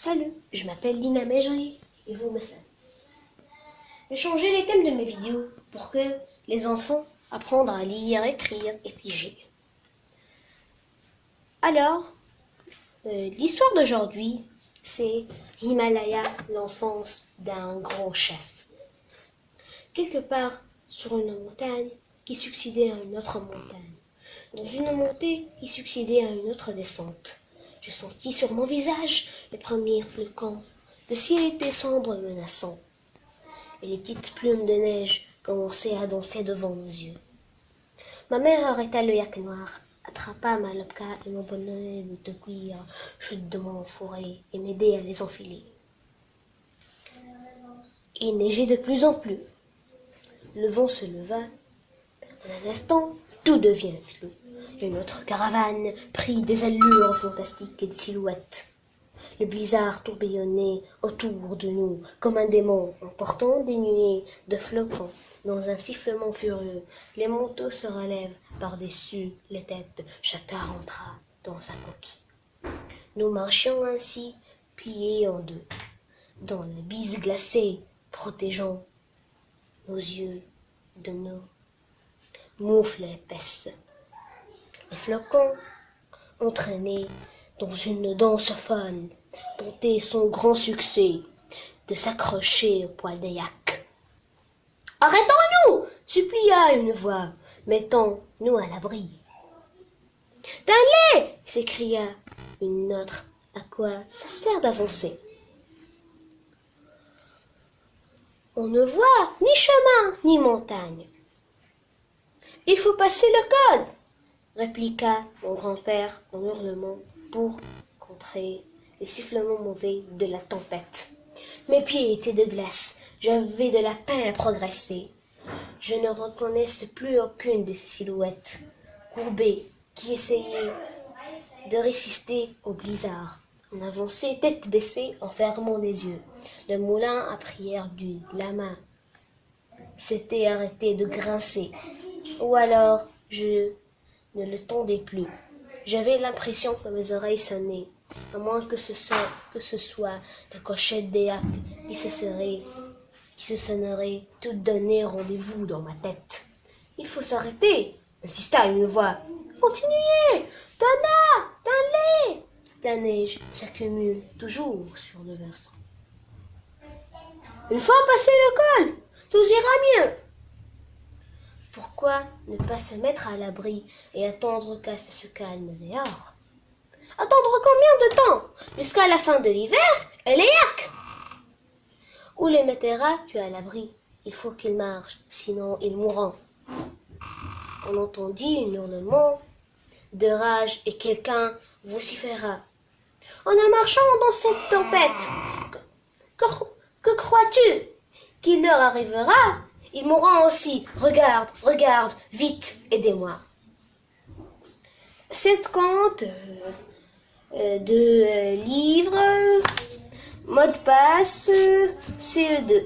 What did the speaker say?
Salut, je m'appelle Lina Mejri et vous me savez. J'ai changé les thèmes de mes vidéos pour que les enfants apprennent à lire, écrire et piger. Alors, l'histoire d'aujourd'hui, c'est Himalaya, l'enfance d'un grand chef. Quelque part sur une montagne qui succédait à une autre montagne, dans une montée qui succédait à une autre descente. Je sentis sur mon visage les premiers flocons. Le ciel était sombre et menaçant, et les petites plumes de neige commençaient à danser devant nos yeux. Ma mère arrêta le yak noir, attrapa ma lopka et mon bonnet de cuir chaudement enfourrés et m'aidait à les enfiler. Il neigeait de plus en plus. Le vent se leva. En un instant, tout devient flou. Une autre caravane prit des allures fantastiques et des silhouettes. Le blizzard tourbillonnait autour de nous comme un démon, emportant des nuées de flocons. Dans un sifflement furieux, les manteaux se relèvent par-dessus les têtes. Chacun rentra dans sa coquille. Nous marchions ainsi, pliés en deux, dans la bise glacée, protégeant nos yeux de nos moufles épaisses. Les flocons, entraînés dans une danse folle, tentaient son grand succès de s'accrocher au poil des yaks. « Arrêtons-nous » supplia une voix, mettons-nous à l'abri. « Tenez » s'écria une autre. « À quoi ça sert d'avancer ? On ne voit ni chemin ni montagne. »« Il faut passer le col !» répliqua mon grand-père en hurlement pour contrer les sifflements mauvais de la tempête. Mes pieds étaient de glace, j'avais de la peine à progresser. Je ne reconnaissais plus aucune de ces silhouettes courbées qui essayaient de résister au blizzard. On avançait tête baissée en fermant les yeux. Le moulin à prière du lama s'était arrêté de grincer, ou alors je ne le tendais plus. J'avais l'impression que mes oreilles sonnaient, à moins que ce soit la clochette des yaks qui se sonnerait toute donnée rendez-vous dans ma tête. « Il faut s'arrêter !» insista une voix. « Continuez ! Donna ! Donne-les !» La neige s'accumule toujours sur le versant. Une fois passé le col, tout ira mieux. Pourquoi ne pas se mettre à l'abri et attendre qu'à se calme dehors? Attendre combien de temps? Jusqu'à la fin de l'hiver et les yaks? Où les mettras-tu à l'abri? Il faut qu'ils marchent, sinon ils mourront. On entendit un hurlement de rage et quelqu'un vociféra. En marchant dans cette tempête, que crois-tu qu'il leur arrivera? Ils mourront aussi. Regarde, vite, aidez-moi. Cette conte de livre, mot de passe, CE2.